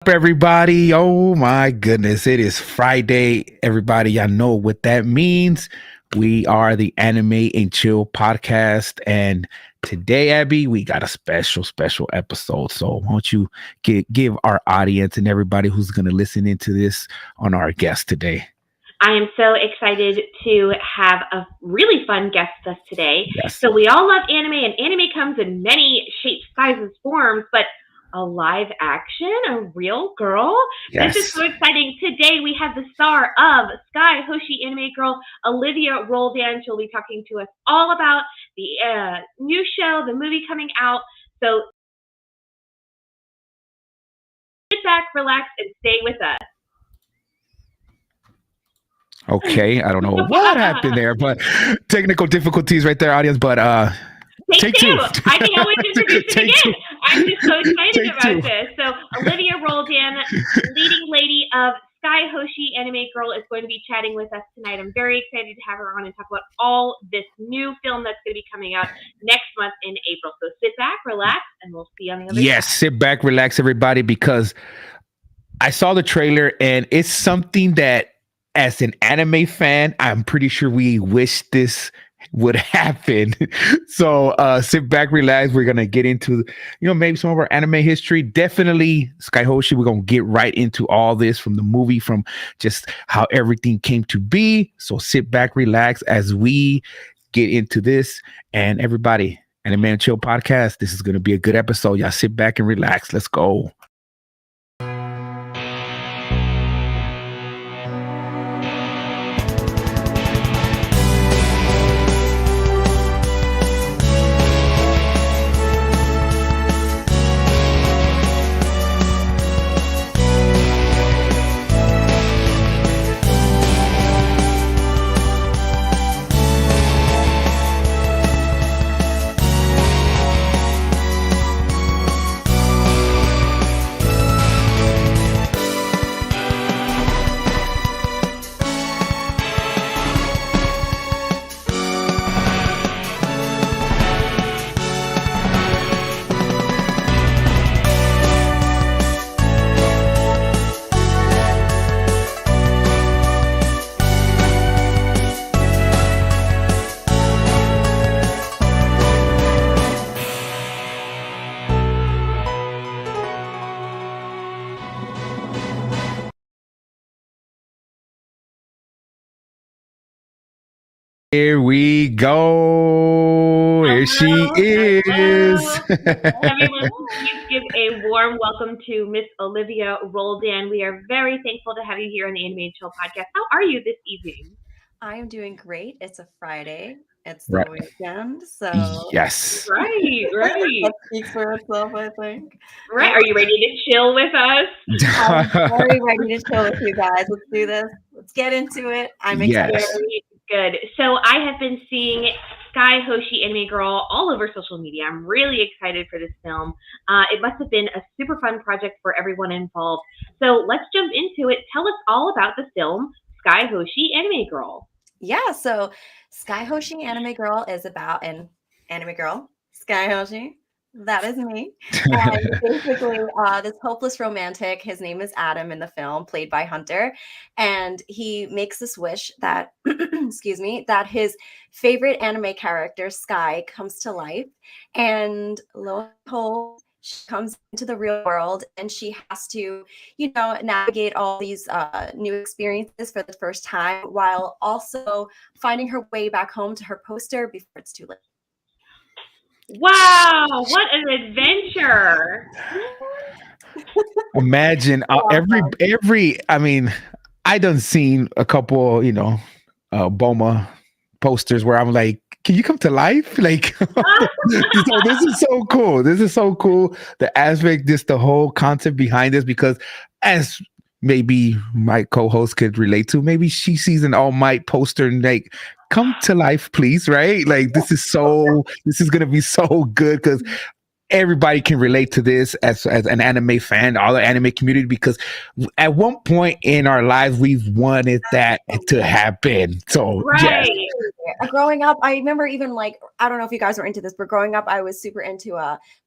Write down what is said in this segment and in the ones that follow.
Everybody? Oh my goodness, it is Friday. Everybody, y'all know what that means. We are the Anime and Chill podcast, and today, Abby, we got a special episode. So, why don't you give our audience and everybody who's going to listen into this on our guest today? I am so excited to have a really fun guest with us today. Yes, So we all love anime, and anime comes in many shapes, sizes, forms, but a live action, a real girl. This is yes. so exciting. Today we have the star of Skye Hoshi anime girl, Olivia Roldan. She'll be talking to us all about the new show, the movie coming out. So sit back, relax, and stay with us. Okay, I don't know what happened there, but technical difficulties right there, audience. But Take take two. two. I can always introduce it Take two. again. I'm just so excited Take about two. this. So Olivia Roldan, leading lady of Skye Hoshi Anime Girl, is going to be chatting with us tonight. I'm very excited to have her on and talk about all this new film that's going to be coming out next month in April. So sit back, relax, and we'll see you on the other Yes, side. sit back, relax, everybody, because I saw the trailer and it's something that, as an anime fan, I'm pretty sure we wish this would happen. So sit back, relax. We're gonna get into, maybe some of our anime history. Definitely, Skye Hoshi. We're gonna get right into all this from the movie, from just how everything came to be. So sit back, relax as we get into this. And everybody, Anime and Chill podcast. This is gonna be a good episode. Y'all sit back and relax. Let's go. Here we go. Here she Hello, is. hello. Everyone, please give a warm welcome to Miss Olivia Roldan. We are very thankful to have you here on the Anime and Chill podcast. How are you this evening? I am doing great. It's a Friday. It's the Right. weekend, so Yes. Right. that speaks for itself, I think. Right. Are you ready to chill with us? I'm very ready to chill with you guys. Let's do this. Let's get into it. I'm excited. Yes. Very good. So I have been seeing Skye Hoshi Anime Girl all over social media. I'm really excited for this film. It must have been a super fun project for everyone involved. So let's jump into it. Tell us all about the film Skye Hoshi Anime Girl. Yeah, so Skye Hoshi Anime Girl is about an anime girl, Skye Hoshi. That is me. And basically, this hopeless romantic, his name is Adam in the film, played by Hunter. And he makes this wish that, excuse me, that his favorite anime character, Skye, comes to life. And lo and behold, she comes into the real world and she has to, navigate all these new experiences for the first time while also finding her way back home to her poster before it's too late. Wow, what an adventure! Imagine every. I mean, I done seen a couple, Boma posters where I'm like, can you come to life? Like, so this is so cool. This is so cool. The aspect, just the whole concept behind this, because as maybe my co-host could relate to, maybe she sees an All Might poster and like, come to life, please, right? Like, this is gonna be so good because everybody can relate to this as an anime fan, all the anime community, because at one point in our lives we've wanted that to happen. So yes. Right. Growing up, I remember even like, I don't know if you guys were into this, but growing up, I was super into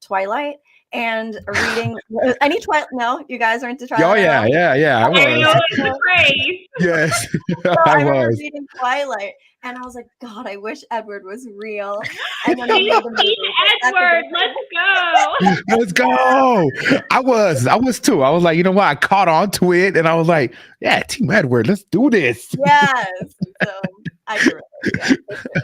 Twilight. and reading any Twilight. No, you guys are into Oh Twilight at yeah, all? I I know was. it's the praise. Yes, So I I remember was. reading Twilight, and I was like, God, I wish Edward was real. And then they Team made the movie. That's a Edward, different. let's go. Let's go. I was too. I was like, you know what? I caught on to it, and I was like, yeah, Team Edward, let's do this. Yes. So I can relate. Yeah.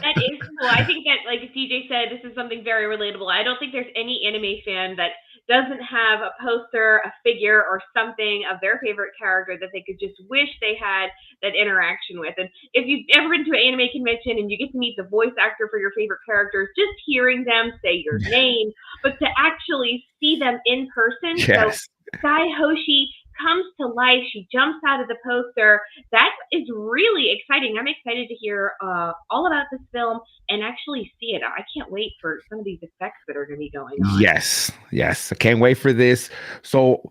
That is cool. I think that, like DJ said, this is something very relatable. I don't think there's any anime fan that doesn't have a poster, a figure, or something of their favorite character that they could just wish they had that interaction with. And if you've ever been to an anime convention and you get to meet the voice actor for your favorite characters, just hearing them say your name, but to actually see them in person. So Yes. Skye Hoshi comes to life. She jumps out of the poster. That is really exciting. I'm excited to hear all about this film and actually see it. I can't wait for some of these effects that are going to be going on. Yes. I can't wait for this. So,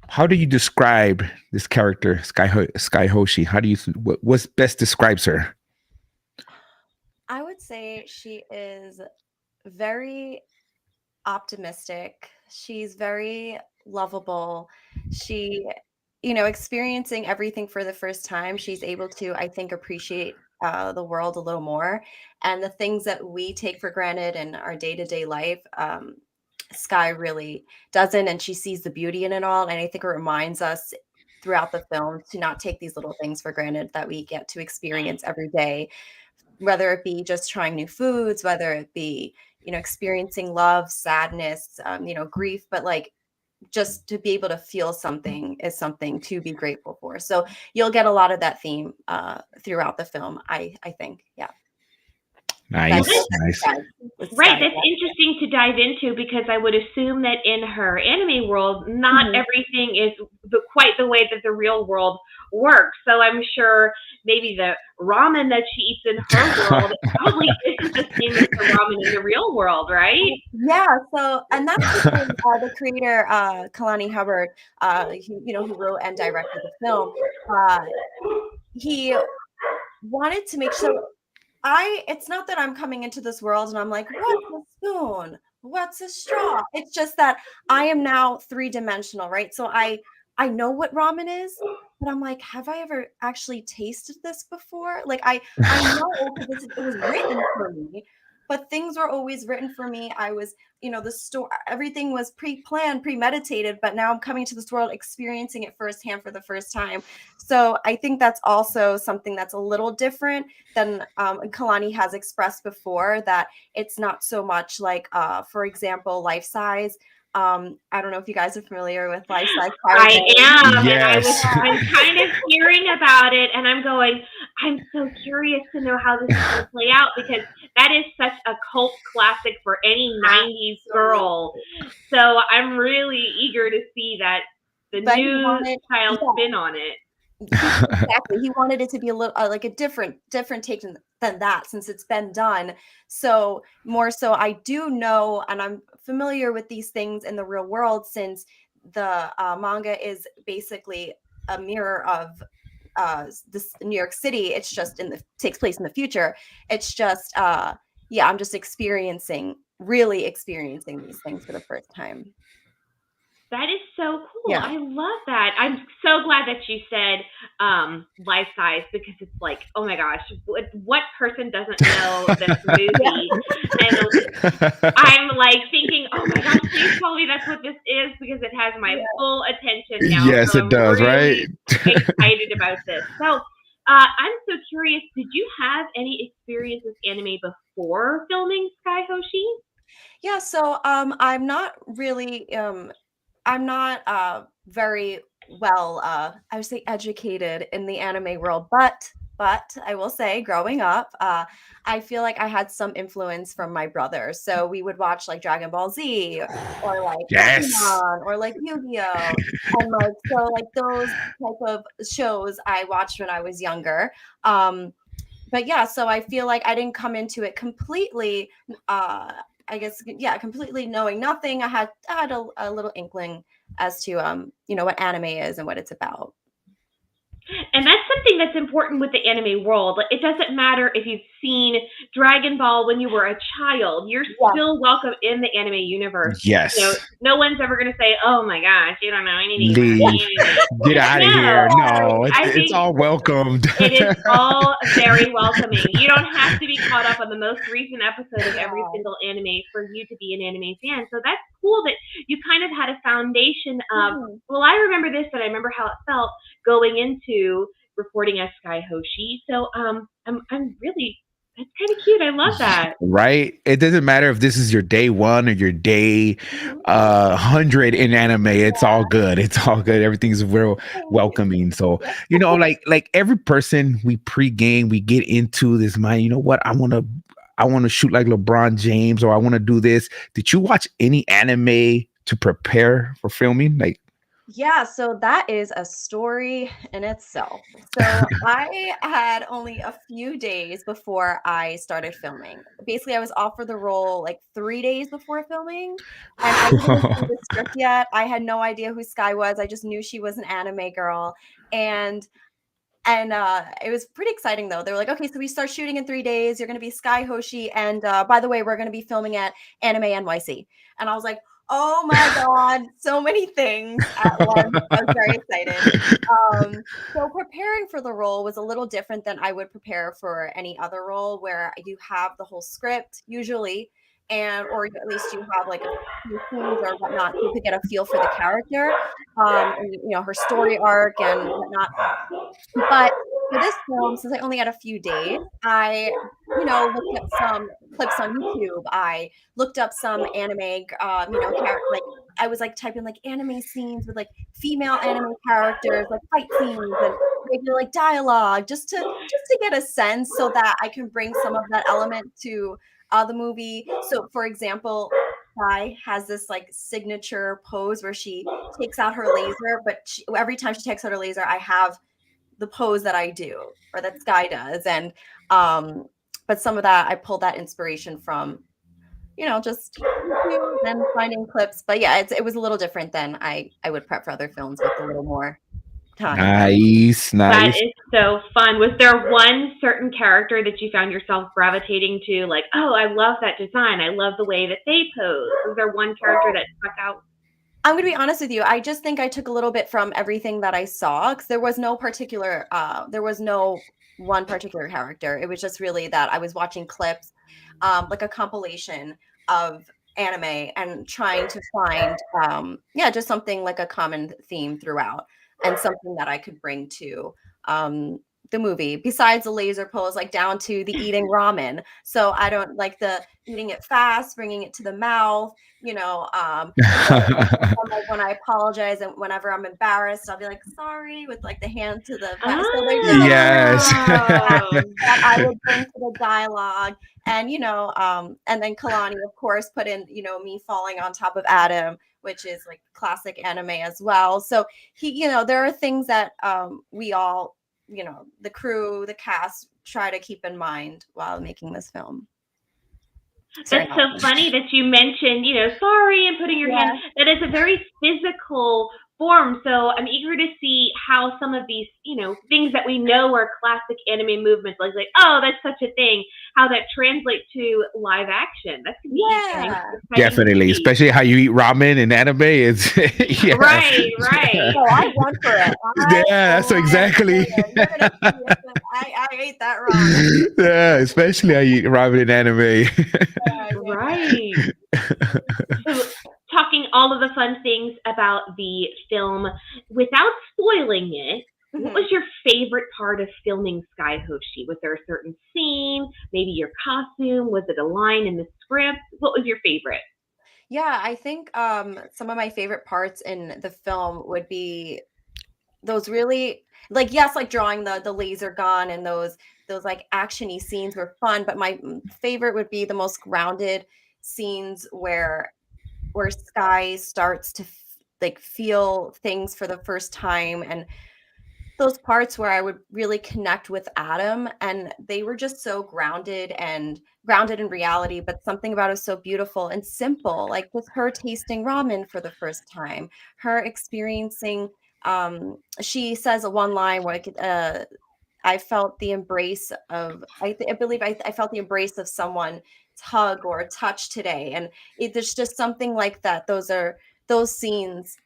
how do you describe this character, Skye Hoshi? How do you what's best describes her? I would say she is very optimistic. She's very lovable. She, experiencing everything for the first time, she's able to, I think, appreciate the world a little more. And the things that we take for granted in our day-to-day life, Skye really doesn't. And she sees the beauty in it all. And I think it reminds us throughout the film to not take these little things for granted that we get to experience every day, whether it be just trying new foods, whether it be, experiencing love, sadness, grief, but like just to be able to feel something is something to be grateful for. So you'll get a lot of that theme throughout the film, I think. Yeah. Nice. Right, that's interesting to dive into because I would assume that in her anime world, not everything is quite the way that the real world works. So I'm sure maybe the ramen that she eats in her world probably isn't the same as the ramen in the real world, right? Yeah. So, and that's the creator, Kalani Hubbard, who wrote and directed the film. He wanted to make sure. It's not that I'm coming into this world and I'm like, what's a spoon? What's a straw? It's just that I am now three-dimensional, right? So I know what ramen is, but I'm like, have I ever actually tasted this before? Like I know because it was written for me, but things were always written for me. I was, the store, everything was pre-planned, premeditated, but now I'm coming to this world, experiencing it firsthand for the first time. So I think that's also something that's a little different than Kalani has expressed before, that it's not so much like, for example, life size. I don't know if you guys are familiar with life size. I am, Yes. and I'm kind of hearing about it, and I'm going, I'm so curious to know how this is going to play out because that is such a cult classic for any 90s girl. So I'm really eager to see that the new style spin on it. Exactly. He wanted it to be a little like a different take than that, since it's been done. So more so, I do know, and I'm familiar with these things in the real world, since the manga is basically a mirror of this New York City. It's just takes place in the future. It's just I'm just really experiencing these things for the first time. That is so cool. Yeah. I love that. I'm so glad that you said life size, because it's like, oh my gosh, what person doesn't know this movie? And I'm like thinking, oh my gosh, please tell me that's what this is, because it has my full attention now. Yes, so it does, really right? Excited about this. So I'm so curious, did you have any experience with anime before filming Skye Hoshi? Yeah, so I'm not really I'm not very well, I would say, educated in the anime world, but I will say, growing up, I feel like I had some influence from my brother. So we would watch like Dragon Ball Z, or like Pokemon, or like Yu-Gi-Oh, and like those type of shows I watched when I was younger. But yeah, so I feel like I didn't come into it completely. I guess, completely knowing nothing. I had a little inkling as to what anime is and what it's about. And that's something that's important with the anime world. Like, it doesn't matter if you've seen Dragon Ball when you were a child, you're Yeah. still welcome in the anime universe. Yes. No one's ever going to say, oh my gosh, you don't know anything about Leave. anime. Get out of No, here. No, I it's think all welcomed. it is all very welcoming. You don't have to be caught up on the most recent episode of every single anime for you to be an anime fan. So that's cool that you kind of had a foundation of, well, I remember this and I remember how it felt going into reporting as Skye Hoshi. So I'm really, that's kind of cute. I love that. Right? It doesn't matter if this is your day one or your day 100 in anime. It's all good. It's all good. Everything's real welcoming. So, like every person we pregame, we get into this mind, you know what? I want to shoot like LeBron James, or I want to do this. Did you watch any anime to prepare for filming? Like, Yeah, so that is a story in itself. So I had only a few days before I started filming. Basically, I was offered the role like 3 days before filming, and I didn't see the script yet. I had no idea who Skye was. I just knew she was an anime girl, and it was pretty exciting though. They were like, okay, so we start shooting in 3 days. You're going to be Skye Hoshi, and by the way, we're going to be filming at Anime NYC. And I was like, oh my God, so many things at once. I was very excited. So preparing for the role was a little different than I would prepare for any other role, where you have the whole script usually, or at least you have like a few scenes or whatnot, so you could get a feel for the character, and her story arc and whatnot. But for this film, since I only had a few days, I, looked at some clips on YouTube. I looked up some anime, like I was like typing like anime scenes with like female anime characters, like fight scenes and maybe like dialogue, just to get a sense so that I can bring some of that element to the movie. So, for example, Skye has this like signature pose where she takes out her laser, but every time she takes out her laser, I have the pose that I do or that Skye does. And but some of that I pulled that inspiration from, just YouTube and finding clips. But yeah, it was a little different than I would prep for other films with a little more time. nice, That nice. is so fun. Was there one certain character that you found yourself gravitating to? Like, oh, I love that design. I love the way that they pose. Was there one character that stuck out? I'm going to be honest with you. I just think I took a little bit from everything that I saw, because there was no one particular character. It was just really that I was watching clips, like a compilation of anime and trying to find, just something like a common theme throughout and something that I could bring to the movie, besides the laser pose, like down to the eating ramen. So I don't like the eating it fast, bringing it to the mouth, like when I apologize and whenever I'm embarrassed, I'll be like, sorry, with like the hand to the back. So there's just like Yes. that I would bring to the dialogue. And and then Kalani, of course, put in, me falling on top of Adam, which is like classic anime as well. So there are things that we all, the crew, the cast try to keep in mind while making this film. That's so funny that you mentioned, sorry, and putting your hand. That is a very physical form. So I'm eager to see how some of these, things that we know are classic anime movements, like oh, that's such a thing, how that translates to live action. That's gonna be exciting Definitely, especially how you eat ramen in anime. It's yeah. Right. So I went for it. Yeah, that's exactly. I ate that ramen. Yeah, especially how you eat ramen in anime. Right. So, talking all of the fun things about the film without spoiling it, what was your favorite part of filming Skye Hoshi? Was there a certain scene? Maybe your costume? Was it a line in the script? What was your favorite? Yeah, I think some of my favorite parts in the film would be those really like drawing the laser gun, and those like actiony scenes were fun, but my favorite would be the most grounded scenes where Skye starts to feel things for the first time, and those parts where I would really connect with Adam, and they were just so grounded in reality, but something about it was so beautiful and simple, like with her tasting ramen for the first time, her experiencing she says one line where I felt the embrace of I believe I felt the embrace of someone's hug or touch today, and there's just something like that. Those scenes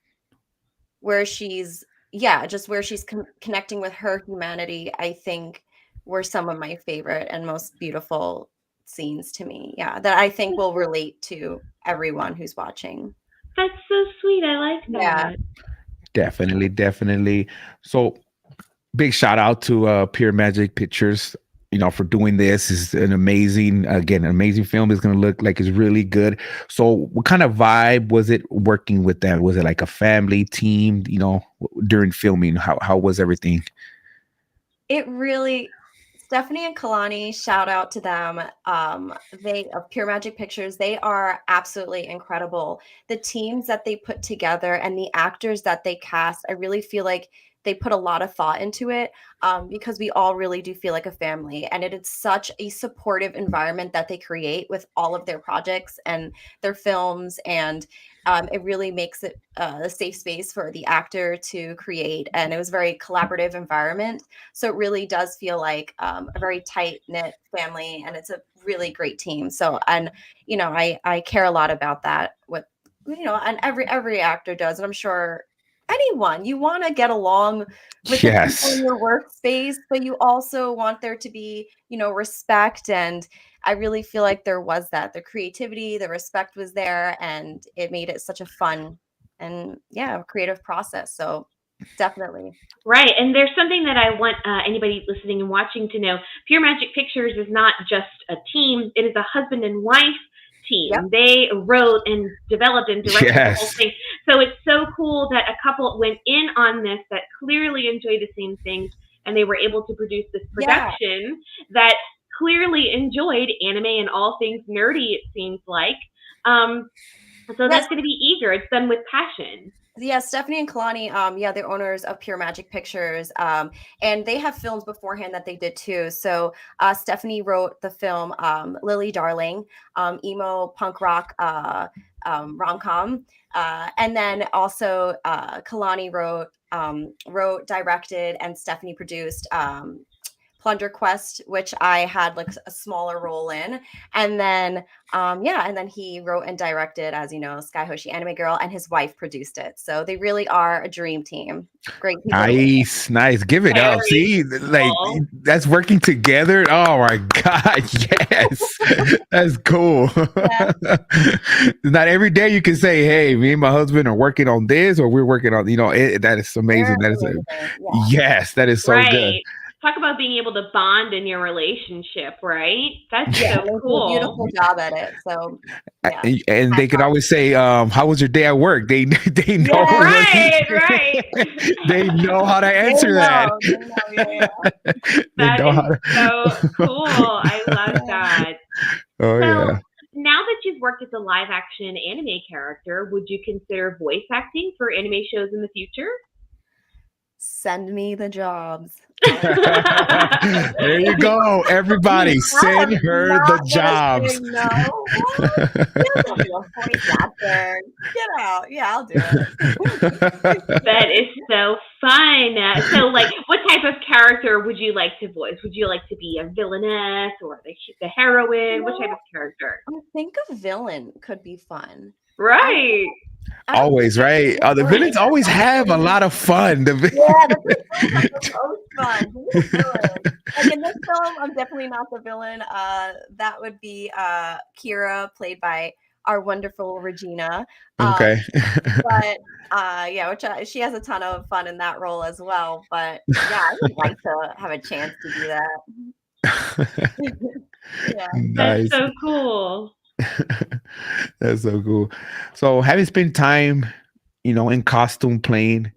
where she's just where she's connecting with her humanity, I think were some of my favorite and most beautiful scenes to me. Yeah, that I think will relate to everyone who's watching. That's so sweet. I like Yeah. that. Definitely, definitely. So big shout out to Pure Magic Pictures, for doing this. Is an amazing, again, an amazing film. It's going to look like it's really good. So what kind of vibe was it working with them? Was it like a family team, during filming? How was everything? It really, Stephanie and Kalani, shout out to them. They of Pure Magic Pictures, they are absolutely incredible. The teams that they put together and the actors that they cast, I really feel like they put a lot of thought into it, because we all really do feel like a family. And it is such a supportive environment that they create with all of their projects and their films. And it really makes it a safe space for the actor to create. And it was a very collaborative environment. So it really does feel like a very tight knit family, and it's a really great team. So, and I care a lot about that. With and every actor does, and I'm sure anyone, you want to get along with the people in Yes. your workspace, but you also want there to be respect. And I really feel like there was that. The creativity, the respect was there, and it made it such a fun and creative process. So definitely. Right. And there's something that I want anybody listening and watching to know. Pure Magic Pictures is not just a team, it is a husband and wife Yep. team. They wrote and developed and directed the whole Yes. thing. So it's so cool that a couple went in on this that clearly enjoy the same things, and they were able to produce this Yeah. production that clearly enjoyed anime and all things nerdy, it seems like. So Yes. that's going to be eager. It's done with passion. Yeah, Stephanie and Kalani, they're owners of Pure Magic Pictures, and they have films beforehand that they did too. So Stephanie wrote the film Lily Darling, emo punk rock rom com, and then also Kalani wrote, directed, and Stephanie produced Plunder Quest, which I had like a smaller role in. And then and then he wrote and directed, as you know, Skye Hoshi Anime Girl, and his wife produced it. So they really are a dream team. Great people to work with. Nice, nice. Give it up. Very See, like cool. that's working together. Oh my God. Yes. That's cool. Yeah. Not every day you can say, hey, me and my husband are working on this, or we're working on, that is amazing. They're That is amazing. Yeah. yes, that is so good. Right. Talk about being able to bond in your relationship, right? That's Yeah, so and they do a cool. beautiful job at it. So yeah. And they could always say, how was your day at work? They know Yeah. Right. they know how to answer that. They know, yeah. They That know how is to so cool. I love that. Oh So yeah. now that you've worked as a live action anime character, would you consider voice acting for anime shows in the future? Send me the jobs. There you go. Everybody, send her the jobs. No. I'll be a voice actor. Get out. Yeah, I'll do it. That is so fun. So, like, what type of character would you like to voice? Would you like to be a villainess or the heroine? What type of character? I think a villain could be fun. Right. Always, right? The villains always have a lot of fun. Yeah, the most fun. Like in this film, I'm definitely not the villain. That would be Kira, played by our wonderful Regina. Okay. But which she has a ton of fun in that role as well. But yeah, I would like to have a chance to do that. Yeah. Nice. That's so cool. That's so cool. So, having spent time, in costume playing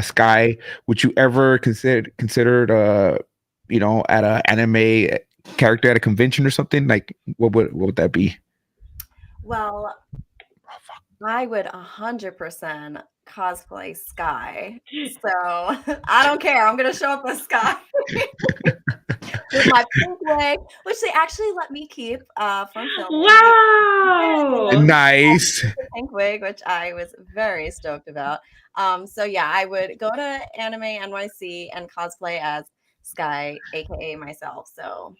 Skye, would you ever considered at a anime character at a convention or something? Like, what would that be? Well, I would 100% cosplay Skye. So I don't care. I'm gonna show up as Skye. with my pink wig, which they actually let me keep from filming. Wow. Nice. The pink wig, which I was very stoked about. So yeah, I would go to Anime NYC and cosplay as Skye, aka myself. So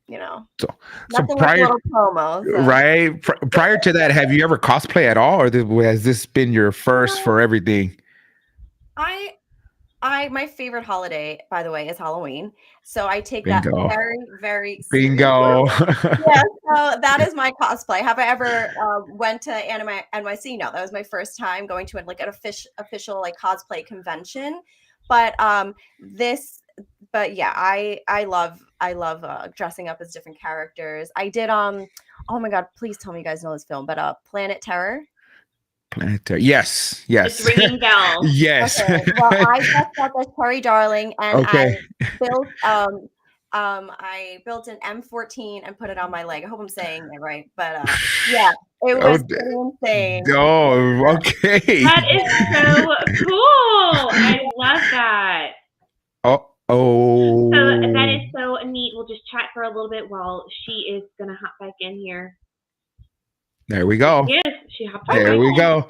So, so nothing like a prior, little promo. So right? Prior to that, have you ever cosplay at all, or has this been your first for everything? I my favorite holiday, by the way, is Halloween. So I take that Bingo. very, very seriously. Bingo. Yeah, so that is my cosplay. Have I ever went to Anime NYC? No, that was my first time going to like an official like cosplay convention. But but yeah, I love dressing up as different characters. I did oh my god, please tell me you guys know this film, but Planet Terror. Planetary. Yes. Yes. It's ringing bells. Yes. Okay, well, I dressed up as Tori Darling, and Okay. built I built an M14 and put it on my leg. I hope I'm saying it right, but yeah, it Oh, was pretty insane. oh, okay. That is so cool. I love that. Oh, oh. So that is so neat. We'll just chat for a little bit while she is gonna hop back in here. There we go. Yes, she hopped back There in. we go.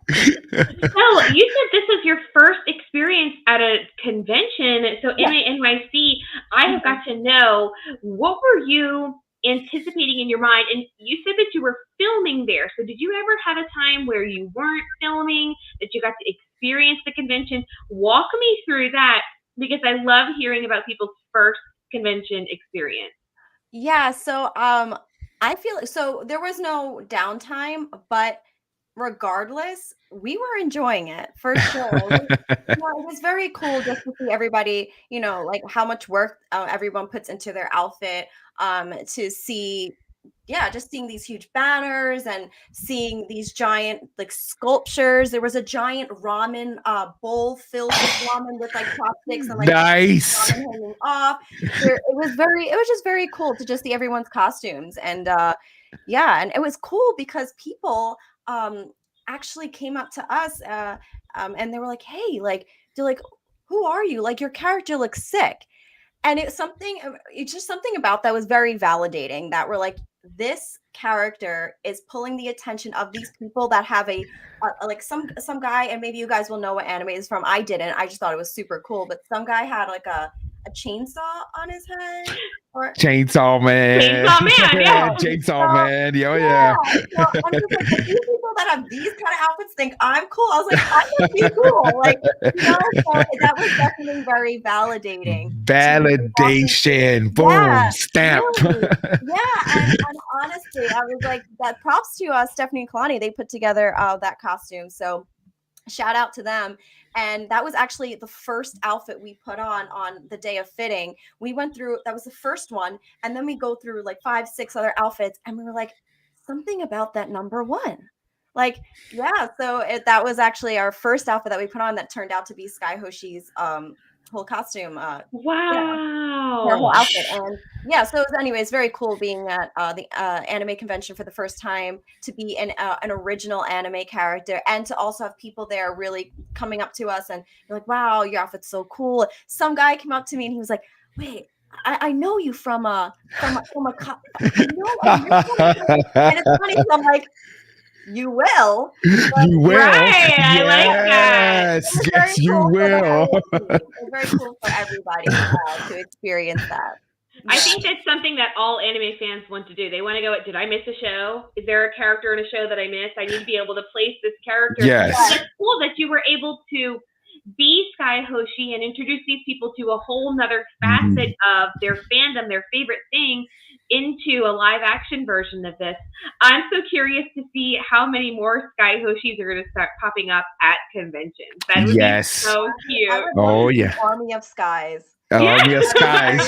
So you said this was your first experience at a convention. So NYC, I have got to know, what were you anticipating in your mind? And you said that you were filming there. So did you ever have a time where you weren't filming, that you got to experience the convention? Walk me through that, because I love hearing about people's first convention experience. Yeah, so I feel so there was no downtime, but regardless, we were enjoying it for sure. It was very cool just to see everybody, like how much work everyone puts into their outfit, to see, just seeing these huge banners and seeing these giant like sculptures. There was a giant ramen bowl filled with ramen with like chopsticks and like nice. ramen hanging off. It was just very cool to just see everyone's costumes, and and it was cool because people actually came up to us and they were like, hey, like, they're like, who are you? Like, your character looks sick. And it's just something about that was very validating, that we're like, this character is pulling the attention of these people that have like some guy, and maybe you guys will know what anime is from. I didn't. I just thought it was super cool. But some guy had like a chainsaw on his head. Chainsaw Man. Chainsaw Man, yeah. Chainsaw Man. Yeah. So I'm just like, if these people that have these kind of outfits think I'm cool, I was like, I must be cool. Like, so that was definitely very validating. Validation. Boom. Stamp. Really. Yeah. And honestly, I was like, that props to Stephanie and Kalani. They put together that costume. So shout out to them. And that was actually the first outfit we put on the day of fitting. We went through, that was the first one. And then we go through like 5, 6 other outfits. And we were like, something about that number one. Like, yeah. So that was actually our first outfit that we put on that turned out to be Skye Hoshi's whole costume. Wow. Her whole outfit. And yeah, so it was, anyways, very cool being at the anime convention for the first time, to be an original anime character, and to also have people there really coming up to us and be like, wow, your outfit's so cool. Some guy came up to me and he was like, wait, I know you from a and it's funny, so I'm like, you will. You will. Right. I like that. Yes, you will. It's very cool for everybody to experience that. I think that's something that all anime fans want to do. They want to go, did I miss a show? Is there a character in a show that I missed? I need to be able to place this character. Yes. It's cool that you were able to be Skye Hoshi and introduce these people to a whole nother facet of their fandom, their favorite thing, into a live action version of this. I'm so curious to see how many more Skye Hoshis are going to start popping up at conventions. That would be so cute. Oh, yeah. Army of Skies. Army of Skies.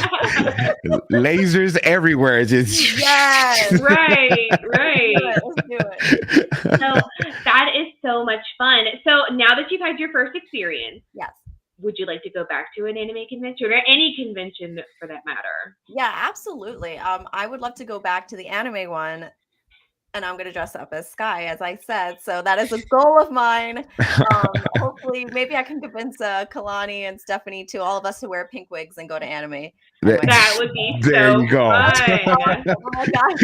Lasers everywhere. Just yes, right. Let's do it. So that is so much fun. So now that you've had your first experience, yes, would you like to go back to an anime convention, or any convention for that matter? Yeah, absolutely. I would love to go back to the anime one and I'm going to dress up as Skye, as I said. So that is a goal of mine. Hopefully, maybe I can convince Kalani and Stephanie to all of us to wear pink wigs and go to anime. That would be There so you go. fun. Oh my gosh.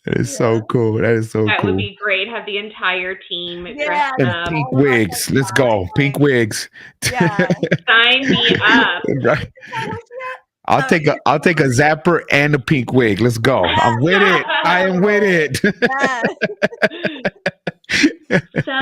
That is so cool. That is so That cool. would be great. Have the entire team Yeah, dressed And up. pink wigs. Let's go. Pink wigs. Yeah. Sign me up. Right. I'll take a zapper and a pink wig. Let's go. I'm with it. I am with it. So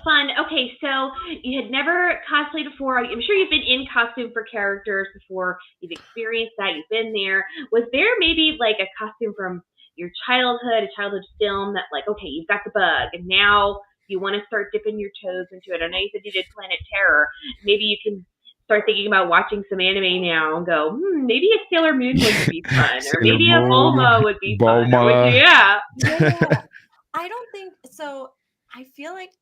fun. Okay, so you had never cosplayed before. I'm sure you've been in costume for characters before. You've experienced that. You've been there. Was there maybe like a costume from your childhood, a childhood film that like, okay, you've got the bug and now you want to start dipping your toes into it? I know you said you did Planet Terror. Maybe you can start thinking about watching some anime now and go, maybe a Sailor Moon would be fun, or maybe a Bulma would be fun. Yeah. I don't think so. I feel like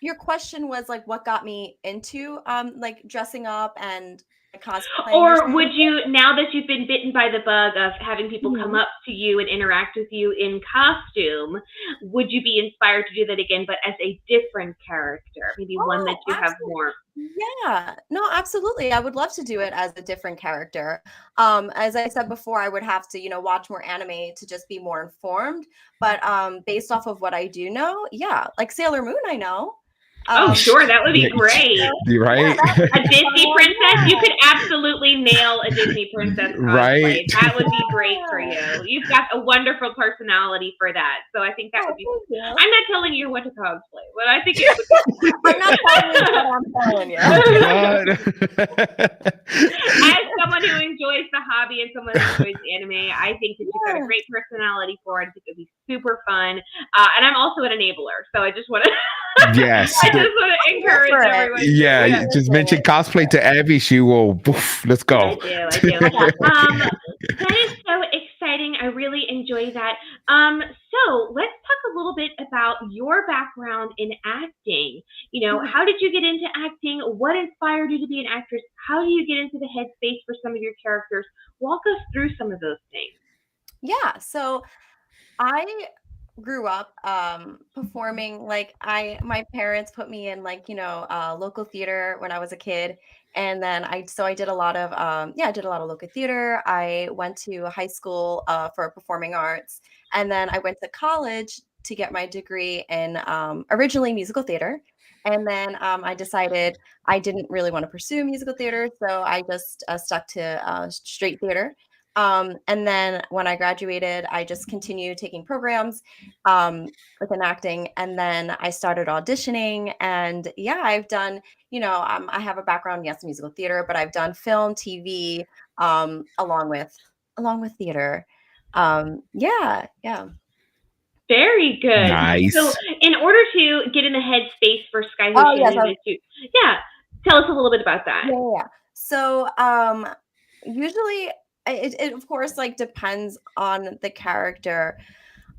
your question was like, what got me into like dressing up and cosplaying? Or would you, now that you've been bitten by the bug of having people come up to you and interact with you in costume, would you be inspired to do that again, but as a different character, maybe one that you have more? Yeah, no, absolutely. I would love to do it as a different character. As I said before, I would have to, watch more anime to just be more informed. But based off of what I do know, yeah, like Sailor Moon, I know. Oh, sure, that would be great. Right? A Disney princess? You could absolutely nail a Disney princess cosplay. Right. That would be great for you. You've got a wonderful personality for that. So I think that would be. I'm not telling you what to cosplay, but I think it would be. I'm not telling you what I'm telling you. As someone who enjoys the hobby and someone who enjoys anime, I think that you've got a great personality for it. I think it would be super fun. And I'm also an enabler, so I just want to. Yes. I just want to encourage everyone. Yeah, you just mentioned cosplay to Abby. She will. Poof, let's go. I do. That is so exciting. I really enjoy that. So let's talk a little bit about your background in acting. How did you get into acting? What inspired you to be an actress? How do you get into the headspace for some of your characters? Walk us through some of those things. Yeah. So I grew up performing. Like my parents put me in local theater when I was a kid, and then I did a lot of I did a lot of local theater. I went to high school for performing arts, and then I went to college to get my degree in originally musical theater. And then I decided I didn't really want to pursue musical theater, so I just stuck to straight theater. And then when I graduated, I just continued taking programs within acting. And then I started auditioning. And yeah, I've done, I have a background, yes, in musical theater, but I've done film, TV, along with theater. Yeah. Very good. Nice. So in order to get in the headspace for Skye Hoshi, tell us a little bit about that. Yeah. So usually it of course depends on the character,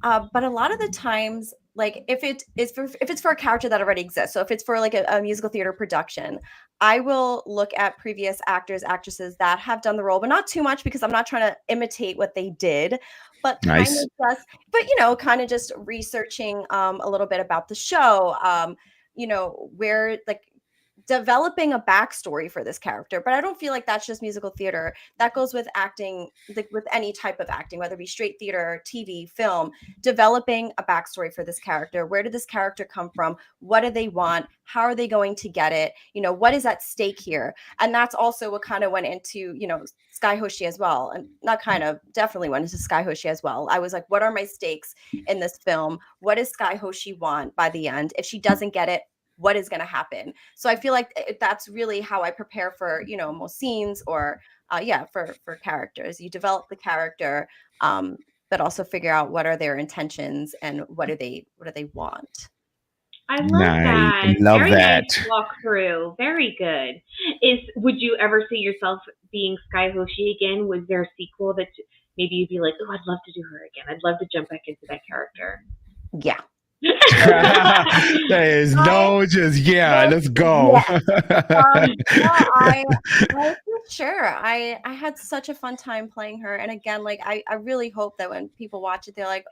but a lot of the times, like if it's for a character that already exists, so if it's for like a musical theater production, I will look at previous actors, actresses that have done the role, but not too much because I'm not trying to imitate what they did, but kind of just researching a little bit about the show, where developing a backstory for this character. But I don't feel like that's just musical theater. That goes with acting, with any type of acting, whether it be straight theater, TV, film, developing a backstory for this character. Where did this character come from? What do they want? How are they going to get it? What is at stake here? And that's also what kind of went into, Skye Hoshi as well. And not kind of, definitely went into Skye Hoshi as well. I was like, what are my stakes in this film? What does Skye Hoshi want by the end? If she doesn't get it, what is going to happen? So I feel like that's really how I prepare for, most scenes or, for characters. You develop the character, but also figure out what are their intentions and what do they want. I love that. Love Very that. nice walkthrough. Very good. Would you ever see yourself being Skye Hoshi again? Was there a sequel that maybe you'd be like, oh, I'd love to do her again. I'd love to jump back into that character. Yeah. There is no let's go. I feel sure. I had such a fun time playing her, and again, like I really hope that when people watch it, they're like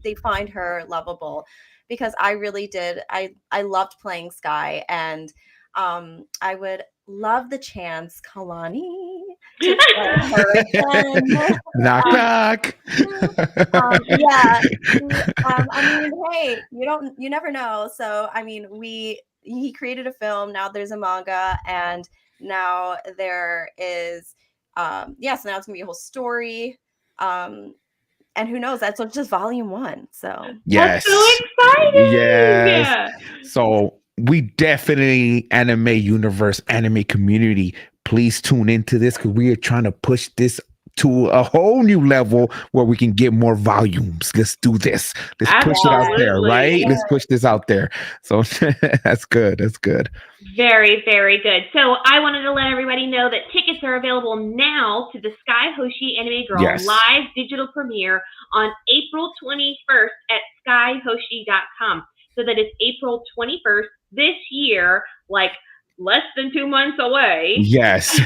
they find her lovable, because I really did. I loved playing Skye, and I would love the chance, Kalani, to play her again. Knock Um, knock. yeah. I mean, hey, you never know. So, I mean, he created a film. Now there's a manga, and now there is, yeah. So now it's gonna be a whole story. And who knows? That's just volume 1. So That's so Yes. exciting. Yes. So we definitely anime universe, anime community. Please tune into this because we are trying to push this to a whole new level where we can get more volumes. Let's do this. Let's push it out there, Absolutely. right? Let's push this out there. So that's good. That's good. Very, very good. So I wanted to let everybody know that tickets are available now to the Skye Hoshi Anime Girl Yes. live digital premiere on April 21st at skyehoshi.com. So that is April 21st this year, like less than 2 months away, Yes.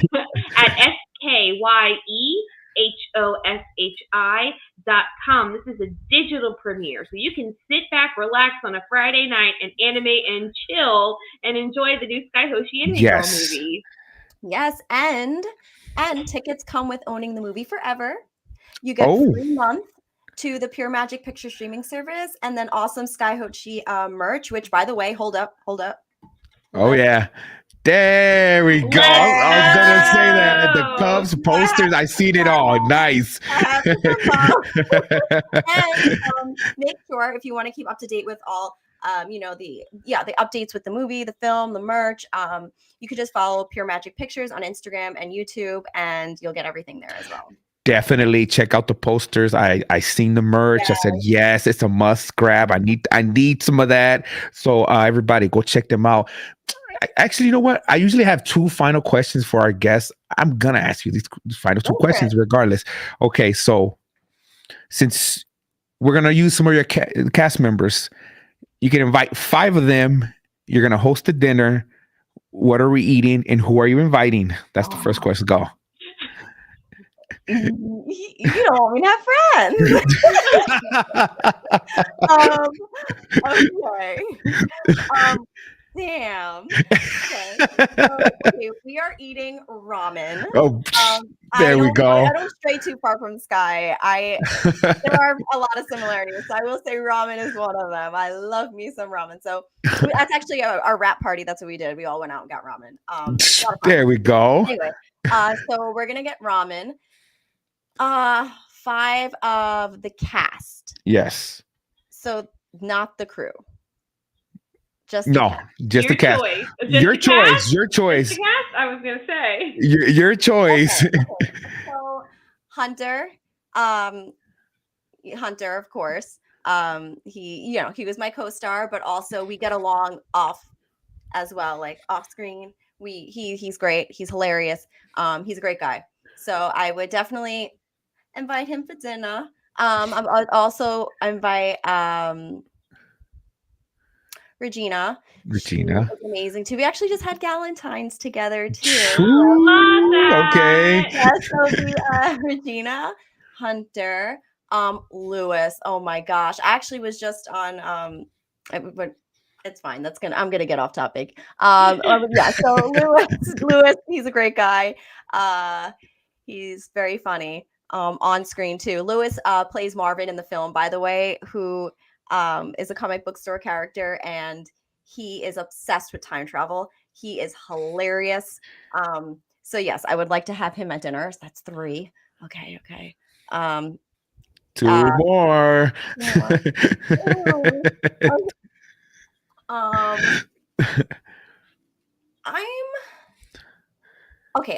at skyehoshi.com. This is a digital premiere, so you can sit back, relax on a Friday night, and animate and chill and enjoy the new Skye Hoshi Anime Girl Yes. movie. yes, and tickets come with owning the movie forever. You get Oh. free month to the Pure Magic Picture streaming service, and then awesome Skye Hoshi merch. Which, by the way, hold up. Oh yeah. There we go. I was gonna say that the Cubs posters. I seen it all. Nice. And make sure, if you want to keep up to date with all the updates with the movie, the film, the merch, you could just follow Pure Magic Pictures on Instagram and YouTube, and you'll get everything there as well. Definitely check out the posters. I seen the merch. I said yes, it's a must grab. I need some of that. So everybody go check them out. Actually, you know what? I usually have 2 final questions for our guests. I'm gonna ask you these final 2 questions regardless. Okay, so since we're gonna use some of your cast members, you can invite 5 of them. You're gonna host a dinner. What are we eating, and who are you inviting? That's the first question. Go. You don't want me to have friends. Okay. Damn. Okay, we are eating ramen. Oh, there we go. I don't stray too far from Skye. There are a lot of similarities. So I will say ramen is one of them. I love me some ramen. So that's actually our wrap party. That's what we did. We all went out and got ramen. There we go. Anyway, so we're gonna get ramen. 5 of the cast. Yes. So not the crew. Just the cast. Your choice. Your choice. Just the cast? I was gonna say. Your choice. Okay. So Hunter, of course. He was my co-star, but also we get along off as well, like off screen. He's great. He's hilarious. He's a great guy. So I would definitely invite him for dinner. I'd also invite Regina. She is amazing too. We actually just had Galentine's together too. Okay. Yeah, so Regina, Hunter, Lewis. Oh my gosh. I actually was just on but it's fine. I'm gonna get off topic. Yeah, so Lewis, he's a great guy. He's very funny. On screen too. Lewis plays Marvin in the film, by the way, who is a comic book store character, and he is obsessed with time travel. He is hilarious. So yes, I would like to have him at dinner. So that's 3. Okay. 2 more.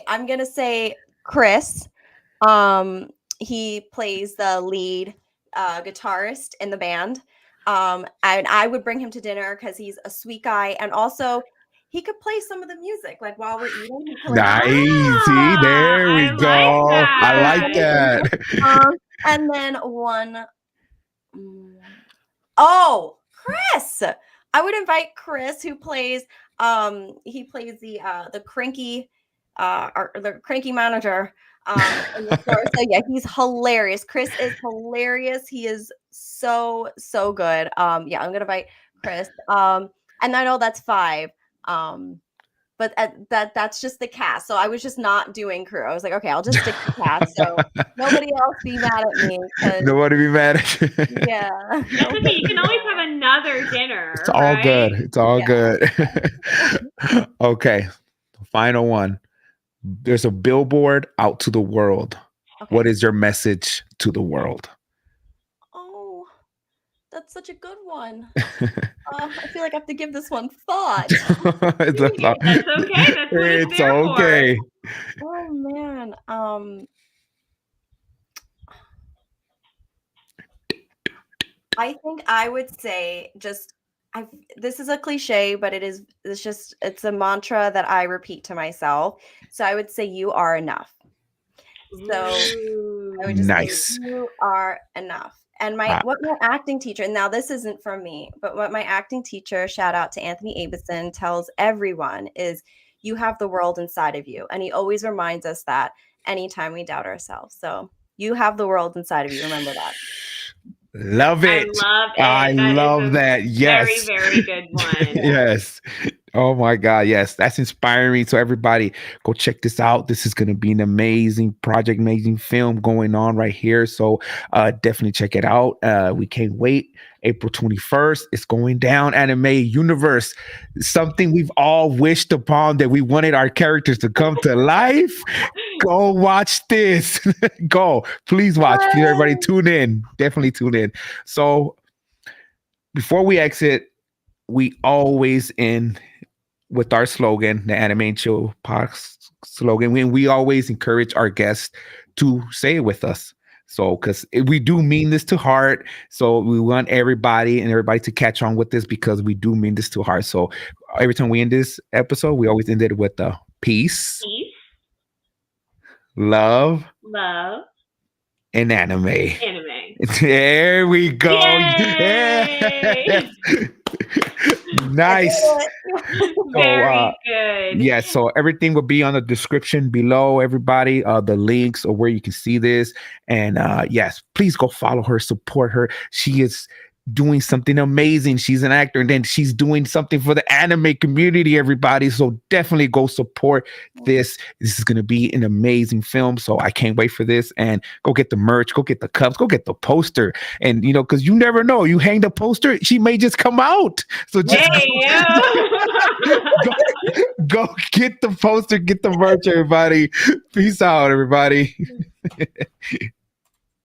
I'm gonna say Chris. He plays the lead guitarist in the band. And I would bring him to dinner because he's a sweet guy, and also he could play some of the music, like while we're eating. Nice. See, there we go. I like that. And then one. Chris. I would invite Chris, who plays he plays the cranky the cranky manager in the store. So yeah, he's hilarious. Chris is hilarious. He is so good. Yeah, I'm gonna invite Chris. And I know that's 5. But that's just the cast. So I was just not doing crew. I was like, okay, I'll just stick to cast. So nobody else be mad at me. Nobody be mad at you. Yeah. That's okay. You can always have another dinner. It's all right? good. It's all good. Okay. Final one. There's a billboard out to the world. Okay. What is your message to the world? Oh, that's such a good one. I feel like I have to give this one thought. It's That's okay. That's what it's there okay. For. Oh man. I think I would say this is a cliche, but it's a mantra that I repeat to myself. So I would say you are enough. So I would just Nice. say you are enough. And what my acting teacher, and now this isn't from me, but what my acting teacher, shout out to Anthony Abison, tells everyone is you have the world inside of you. And he always reminds us that anytime we doubt ourselves. So you have the world inside of you. Remember that. Love it. I love that. Yes. Very, very good one. Yes. Oh my God. Yes. That's inspiring. So everybody go check this out. This is going to be an amazing project, amazing film going on right here. So definitely check it out. We can't wait. April 21st. It's going down. Anime Universe. Something we've all wished upon, that we wanted our characters to come to life. Go watch this. Go. Please watch. Please, everybody tune in. Definitely tune in. So before we exit, we always end with our slogan, the Anime and Chill Podcast slogan. We always encourage our guests to say it with us. So, because we do mean this to heart. So we want everybody to catch on with this, because we do mean this to heart. So every time we end this episode, we always end it with the peace, love, and anime. There we go. Yay! Nice. Very good. Yeah, so everything will be on the description below, everybody. The links or where you can see this. And yes, please go follow her, support her. She is doing something amazing. She's an actor, and then she's doing something for the anime community, everybody. So definitely go support this. This is going to be an amazing film. So I can't wait for this. And go get the merch, go get the cups, go get the poster. And, because you never know, you hang the poster, she may just come out. So just go get the poster, get the merch, everybody. Peace out, everybody.